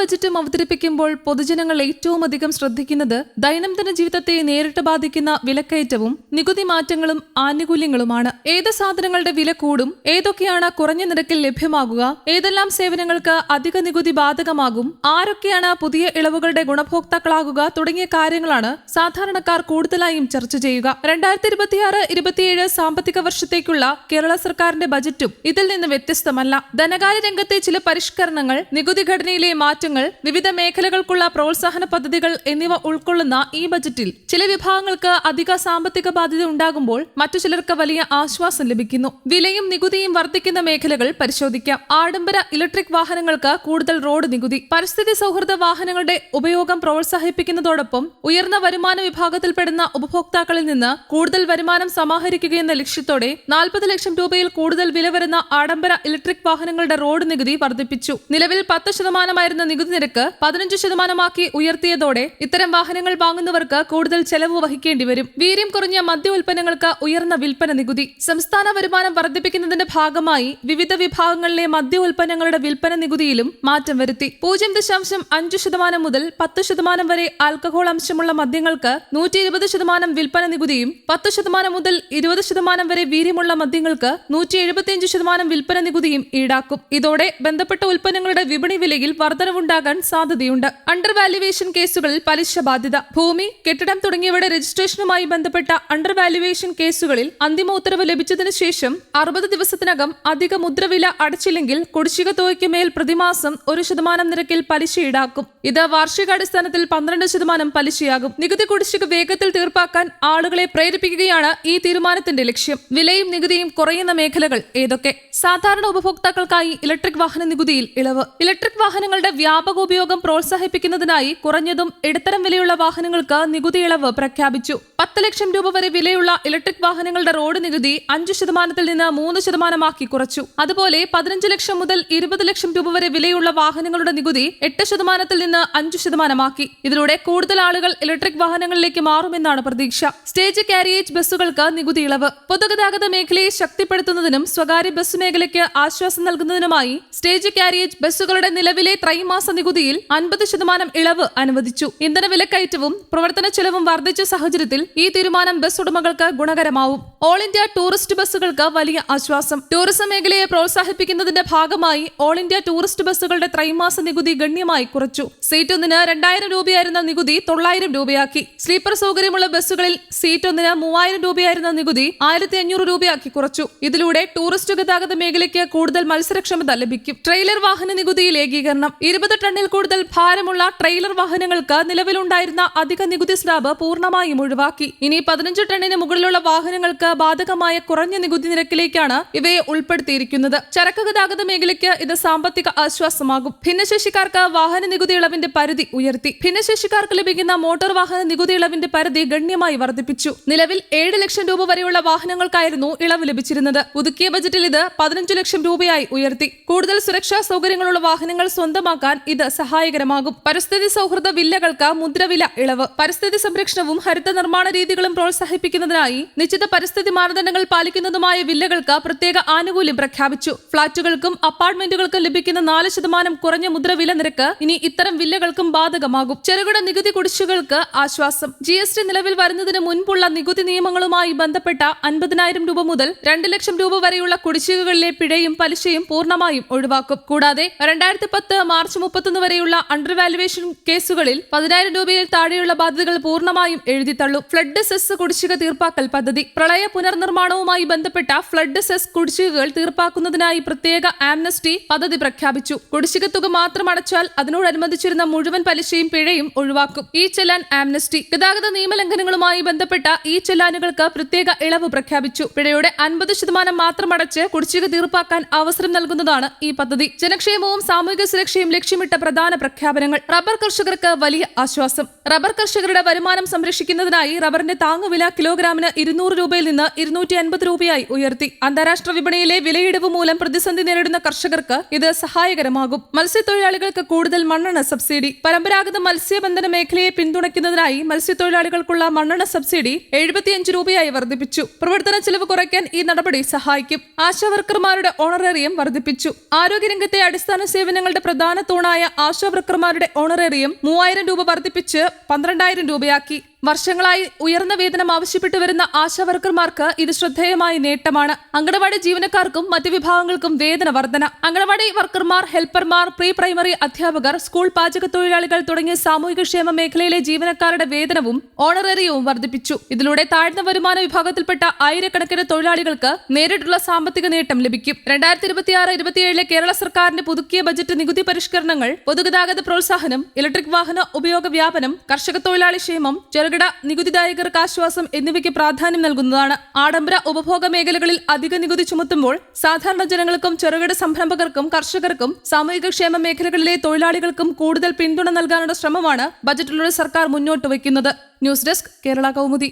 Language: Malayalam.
ബജറ്റും അവതരിപ്പിക്കുമ്പോൾ പൊതുജനങ്ങൾ ഏറ്റവും അധികം ശ്രദ്ധിക്കുന്നത് ദൈനംദിന ജീവിതത്തെ നേരിട്ട് ബാധിക്കുന്ന വിലക്കയറ്റവും നികുതി മാറ്റങ്ങളും ആനുകൂല്യങ്ങളുമാണ്. ഏത് സാധനങ്ങളുടെ വില കൂടും, ഏതൊക്കെയാണ് കുറഞ്ഞ നിരക്കിൽ ലഭ്യമാകുക, ഏതെല്ലാം സേവനങ്ങൾക്ക് അധിക നികുതി ബാധകമാകും, ആരൊക്കെയാണ് പുതിയ ഇളവുകളുടെ ഗുണഭോക്താക്കളാകുക തുടങ്ങിയ കാര്യങ്ങളാണ് സാധാരണക്കാർ കൂടുതലായും ചർച്ച ചെയ്യുക. 2026-27 സാമ്പത്തിക വർഷത്തേക്കുള്ള കേരള സർക്കാരിന്റെ ബജറ്റും ഇതിൽ നിന്ന് വ്യത്യസ്തമല്ല. ധനകാര്യ രംഗത്തെ ചില പരിഷ്കരണങ്ങൾ, നികുതി ഘടനയിലെ മാറ്റങ്ങൾ, വിവിധ മേഖലകൾക്കുള്ള പ്രോത്സാഹന പദ്ധതികൾ എന്നിവ ഉൾക്കൊള്ളുന്ന ഈ ബജറ്റിൽ ചില വിഭാഗങ്ങൾക്ക് അധിക സാമ്പത്തിക ബാധ്യത ഉണ്ടാകുമ്പോൾ മറ്റു ചിലർക്ക് വലിയ ആശ്വാസം ലഭിക്കുന്നു. വിലയും നികുതിയും വർദ്ധിക്കുന്ന മേഖലകൾ പരിശോധിക്കാം. ആഡംബര ഇലക്ട്രിക് വാഹനങ്ങൾക്ക് കൂടുതൽ റോഡ് നികുതി. പരിസ്ഥിതി സൗഹൃദ വാഹനങ്ങളുടെ ഉപയോഗം പ്രോത്സാഹിപ്പിക്കുന്നതോടൊപ്പം ഉയർന്ന വരുമാന വിഭാഗത്തിൽപ്പെടുന്ന ഉപഭോക്താക്കളിൽ നിന്ന് കൂടുതൽ വരുമാനം സമാഹരിക്കുകയെന്ന ലക്ഷ്യത്തോടെ 40 ലക്ഷം രൂപയിൽ കൂടുതൽ വില വരുന്ന ആഡംബര ഇലക്ട്രിക് വാഹനങ്ങളുടെ റോഡ് നികുതി വർദ്ധിപ്പിച്ചു. നിലവിൽ 10% നികുതി നിരക്ക് 15% ഉയർത്തിയതോടെ ഇത്തരം വാഹനങ്ങൾ വാങ്ങുന്നവർക്ക് കൂടുതൽ ചെലവ് വഹിക്കേണ്ടി വരും. വീര്യം കുറഞ്ഞ മദ്യ ഉൽപ്പന്നങ്ങൾക്ക് ഉയർന്ന വിൽപ്പന നികുതി. സംസ്ഥാന വരുമാനം വർദ്ധിപ്പിക്കുന്നതിന്റെ ഭാഗമായി വിവിധ വിഭാഗങ്ങളിലെ മദ്യ ഉൽപ്പന്നങ്ങളുടെ വിൽപ്പന നികുതിയിലും മാറ്റം വരുത്തി. 0.5% മുതൽ 10% വരെ ആൽക്കഹോൾ അംശമുള്ള മദ്യങ്ങൾക്ക് 120% വിൽപ്പന നികുതിയും 10% മുതൽ 20% വരെ വീര്യമുള്ള മദ്യങ്ങൾക്ക് 175% വിൽപ്പന നികുതിയും ഈടാക്കും. ഇതോടെ ബന്ധപ്പെട്ട ഉൽപ്പന്നങ്ങളുടെ വിപണി വിലയിൽ വർധനവുണ്ടാകാൻ സാധ്യതയുണ്ട്. അണ്ടർ വാല്യുവേഷൻ കേസുകളിൽ പലിശ ബാധ്യത. ഭൂമി, കെട്ടിടം തുടങ്ങിയവയുടെ രജിസ്ട്രേഷനുമായി ബന്ധപ്പെട്ട അണ്ടർ വാല്യുവേഷൻ കേസുകളിൽ അന്തിമ ഉത്തരവ് ലഭിച്ചതിനു ശേഷം 60 ദിവസത്തിനകം അധിക മുദ്രവില അടച്ചില്ലെങ്കിൽ കുടിശ്ശിക തുകയ്ക്ക് മേൽ പ്രതിമാസം 1% നിരക്കിൽ പലിശ ഈടാക്കും. ഇത് വാർഷികാടിസ്ഥാനത്തിൽ 12% പലിശയാകും. നികുതി കുടിശ്ശിക വേഗത്തിൽ തീർപ്പാക്കാൻ ആളുകളെ പ്രേരിപ്പിക്കുകയാണ് ഈ തീരുമാനത്തിന്റെ ലക്ഷ്യം. വിലയും നികുതിയും കുറയുന്ന മേഖലകൾ ഏതൊക്കെ? സാധാരണ ഉപഭോക്താക്കൾക്കായി ഇലക്ട്രിക് വാഹന നികുതിയിൽ ഇളവ്. ഇലക്ട്രിക് വാഹനങ്ങളുടെ വ്യാപക ഉപയോഗം പ്രോത്സാഹിപ്പിക്കുന്നതിനായി കുറഞ്ഞതും ഇടത്തരം വിലയുള്ള വാഹനങ്ങൾക്ക് നികുതി ഇളവ് പ്രഖ്യാപിച്ചു. 10 ലക്ഷം രൂപ വരെ വിലയുള്ള ഇലക്ട്രിക് വാഹനങ്ങളുടെ റോഡ് നികുതി 5% നിന്ന് 3% കുറച്ചു. അതുപോലെ 15 ലക്ഷം മുതൽ 20 ലക്ഷം രൂപ വരെ വിലയുള്ള വാഹനങ്ങളുടെ നികുതി 8% നിന്ന് 5% ഇതിലൂടെ കൂടുതൽ ആളുകൾ ഇലക്ട്രിക് വാഹനങ്ങളിലേക്ക് മാറുമെന്നാണ് പ്രതീക്ഷ. സ്റ്റേജ് കാരിയേജ് ബസ്സുകൾക്ക് നികുതി ഇളവ്. പൊതുഗതാഗത മേഖലയെ ശക്തിപ്പെടുത്തുന്നതിനും സ്വകാര്യ ബസ് മേഖലയ്ക്ക് ആശ്വാസം നൽകുന്നതിനുമായി സ്റ്റേജ് കാരിയേജ് ബസ്സുകളുടെ നിലവിലെ ത്രൈമാസ നികുതിയിൽ 50% ഇളവ് അനുവദിച്ചു. ഇന്ധന വിലക്കയറ്റവും പ്രവർത്തന ചെലവും വർദ്ധിച്ച സാഹചര്യത്തിൽ ഈ തീരുമാനം ബസ് ഉടമകൾക്ക് ഗുണകരമാവും. ഓൾ ഇന്ത്യ ടൂറിസ്റ്റ് ബസ്സുകൾക്ക് വലിയ ആശ്വാസം. ടൂറിസം മേഖലയെ പ്രോത്സാഹിപ്പിക്കുന്നതിന്റെ ഭാഗമായി ഓൾ ഇന്ത്യ ടൂറിസ്റ്റ് ബസ്സുകളുടെ ത്രൈമാസ നികുതി ഗണ്യമായി കുറച്ചു. സീറ്റ് ഒന്നിന് 2000 രൂപയായിരുന്ന നികുതി 900 രൂപയാക്കി. സ്ലീപ്പർ സൗകര്യമുള്ള ബസ്സുകളിൽ സീറ്റ് ഒന്നിന് 3000 രൂപയായിരുന്ന നികുതി 1500 രൂപയാക്കി കുറച്ചു. ഇതിലൂടെ ടൂറിസ്റ്റ് ഗതാഗത മേഖലയ്ക്ക് കൂടുതൽ മത്സരക്ഷമത ലഭിക്കും. ട്രെയിലർ വാഹന നികുതിയിൽ ഏകീകരണം. 20 ടണ്ണിൽ കൂടുതൽ ഭാരമുള്ള ട്രെയിലർ വാഹനങ്ങൾക്ക് നിലവിലുണ്ടായിരുന്ന അധിക നികുതി സ്ലാബ് പൂർണ്ണമായും ഒഴിവാക്കി. ഇനി 15 ടണ്ണിന് മുകളിലുള്ള വാഹനങ്ങൾക്ക് ബാധകമായ കുറഞ്ഞ നികുതി നിരക്കിലേക്കാണ് ഇവയെ ഉൾപ്പെടുത്തിയിരിക്കുന്നത്. ചരക്ക് ഗതാഗത മേഖലയ്ക്ക് ഇത് സാമ്പത്തിക ആശ്വാസമാകും. ഭിന്നശേഷിക്കാർക്ക് വാഹന നികുതി ഇളവിന്റെ പരിധി ഉയർത്തി. ഭിന്നശേഷിക്കാർക്ക് ലഭിക്കുന്ന മോട്ടോർ വാഹന നികുതി ഇളവിന്റെ പരിധി ഗണ്യമായി വർദ്ധിപ്പിച്ചു. നിലവിൽ 7 ലക്ഷം രൂപ വരെയുള്ള വാഹനങ്ങൾക്കായിരുന്നു ഇളവ് ലഭിച്ചിരുന്നത്. പുതുക്കിയ ബജറ്റിൽ ഇത് 15 ലക്ഷം രൂപയായി ഉയർത്തി. കൂടുതൽ സുരക്ഷാ സൗകര്യങ്ങളുള്ള വാഹനങ്ങൾ സ്വന്തമാക്കാൻ ഇത് സഹായകരമാകും. പരിസ്ഥിതി സൗഹൃദ വില്ലകൾക്ക് മുദ്രവില ഇളവ്. പരിസ്ഥിതി സംരക്ഷണവും ഹരിത നിർമ്മാണ രീതികളും പ്രോത്സാഹിപ്പിക്കുന്നതിനായി നിശ്ചിത പരിസ്ഥിതി മാനദണ്ഡങ്ങൾ പാലിക്കുന്നതുമായ വില്ലകൾക്ക് പ്രത്യേക ആനുകൂല്യം പ്രഖ്യാപിച്ചു. ഫ്ളാറ്റുകൾക്കും അപ്പാർട്ട്മെന്റുകൾക്കും ലഭിക്കുന്ന 4% കുറഞ്ഞ മുദ്രവില നിരക്ക് ഇനി ഇത്തരം വില്ലകൾക്കും ബാധകമാകും. ചെറുകിട നികുതി കുടിശ്ശികൾക്ക് ആശ്വാസം. GST നിലവിൽ വരുന്നതിന് മുൻപുള്ള നികുതി നിയമങ്ങളുമായി ബന്ധപ്പെട്ട 50,000 രൂപ മുതൽ 2 ലക്ഷം രൂപ വരെയുള്ള കുടിശ്ശികകളിലെ പിഴയും പലിശയും പൂർണ്ണമായും ഒഴിവാക്കും. കൂടാതെ 2010 മാർച്ച് 31 വരെയുള്ള അണ്ടർ വാല്യുവേഷൻ കേസുകളിൽ 10,000 രൂപയിൽ താഴെയുള്ള ബാധ്യതകൾ പൂർണ്ണമായും എഴുതിത്തള്ളും. ഫ്ലഡ് സെസ് കുടിശ്ശിക തീർപ്പാക്കൽ പദ്ധതി. പ്രളയ പുനർനിർമ്മാണവുമായി ബന്ധപ്പെട്ട ഫ്ലഡ് സെസ് കുടിശ്ശികകൾ തീർപ്പാക്കുന്നതിനായി പ്രത്യേക ആംനസ്റ്റി പദ്ധതി പ്രഖ്യാപിച്ചു. കുടിശ്ശിക തുക മാത്രം അടച്ചാൽ അതിനോടനുബന്ധിച്ചിരുന്ന മുഴുവൻ പലിശയും പിഴയും ഒഴിവാക്കും. ഈ ചെല്ലാൻ ആംനസ്റ്റി. ഗതാഗത നിയമലംഘനങ്ങളുമായി ബന്ധപ്പെട്ട ഈ ചെല്ലാനുകൾക്ക് പ്രത്യേക ഇളവ് പ്രഖ്യാപിച്ചു. പിഴയുടെ 50% മാത്രം അടച്ച് കുടിശ്ശിക തീർപ്പാക്കാൻ അവസരം നൽകുന്നതാണ് ഈ പദ്ധതി. ജനക്ഷേമവും സാമൂഹിക സുരക്ഷയും ലക്ഷ്യമിട്ട പ്രധാന പ്രഖ്യാപനങ്ങൾ. റബ്ബർ കർഷകർക്ക് വലിയ ആശ്വാസം. റബ്ബർ കർഷകരുടെ വരുമാനം സംരക്ഷിക്കുന്നതിനായി റബ്ബറിന്റെ താങ്ങുവില കിലോഗ്രാമിന് 200 രൂപയിൽ നിന്ന് 250 രൂപയായി ഉയർത്തി. അന്താരാഷ്ട്ര വിപണിയിലെ വിലയിടിവ് മൂലം പ്രതിസന്ധി നേരിടുന്ന കർഷകർക്ക് ഇത് സഹായകരമാകും. മത്സ്യത്തൊഴിലാളികൾക്ക് കൂടുതൽ മണ്ണെണ്ണ സബ്സിഡി. പരമ്പരാഗത മത്സ്യബന്ധന മേഖലയെ പിന്തുണയ്ക്കുന്നതിനായി മത്സ്യത്തൊഴിലാളികൾക്കുള്ള മണ്ണെണ്ണ സബ്സിഡി 75 രൂപയായി വർദ്ധിപ്പിച്ചു. പ്രവർത്തന ചെലവ് കുറയ്ക്കാൻ ഈ നടപടി സഹായിക്കും. ആശാവർക്കർമാരുടെ ഓണറേറിയം വർദ്ധിപ്പിച്ചു. ആരോഗ്യരംഗത്തെ അടിസ്ഥാന സേവനങ്ങളുടെ പ്രധാന തൂണായ തൊഴിലാളികളായ ആശാവർക്കർമാരുടെ ഓണറേറിയം 3000 രൂപ വർദ്ധിപ്പിച്ച് 12,000 രൂപയാക്കി. വർഷങ്ങളായി ഉയർന്ന വേതനം ആവശ്യപ്പെട്ടു വരുന്ന ആശാവർക്കർമാർക്ക് ഇത് ശ്രദ്ധേയമായ നേട്ടമാണ്. അങ്കണവാടി ജീവനക്കാർക്കും മറ്റു വിഭാഗങ്ങൾക്കും വേതന വർധന. അങ്കണവാടി വർക്കർമാർ, ഹെൽപ്പർമാർ, പ്രീ പ്രൈമറി അധ്യാപകർ, സ്കൂൾ പാചക തൊഴിലാളികൾ തുടങ്ങിയ സാമൂഹികക്ഷേമ മേഖലയിലെ ജീവനക്കാരുടെ വേതനവും ഓണറേറിയവും വർദ്ധിപ്പിച്ചു. ഇതിലൂടെ താഴ്ന്ന വരുമാന വിഭാഗത്തിൽപ്പെട്ട ആയിരക്കണക്കിന് തൊഴിലാളികൾക്ക് നേരിട്ടുള്ള സാമ്പത്തിക നേട്ടം ലഭിക്കും. 2026-27 കേരള സർക്കാരിന്റെ പുതുക്കിയ ബജറ്റ് നികുതി പരിഷ്കരണങ്ങൾ, പൊതുഗതാഗത പ്രോത്സാഹനം, ഇലക്ട്രിക് വാഹന ഉപയോഗ വ്യാപനം, കർഷക തൊഴിലാളി ക്ഷേമം, ചെറുകിട നികുതിദായകർക്ക് ആശ്വാസം എന്നിവയ്ക്ക് പ്രാധാന്യം നൽകുന്നതാണ്. ആഡംബര ഉപഭോഗ മേഖലകളിൽ അധിക നികുതി ചുമത്തുമ്പോൾ സാധാരണ ജനങ്ങൾക്കും ചെറുകിട സംരംഭകർക്കും കർഷകർക്കും സാമൂഹികക്ഷേമ മേഖലകളിലെ തൊഴിലാളികൾക്കും കൂടുതൽ പിന്തുണ നൽകാനുള്ള ശ്രമമാണ് ബജറ്റിലൂടെ സർക്കാർ മുന്നോട്ട് വയ്ക്കുന്നത്. News desk, Kerala Kaumudi.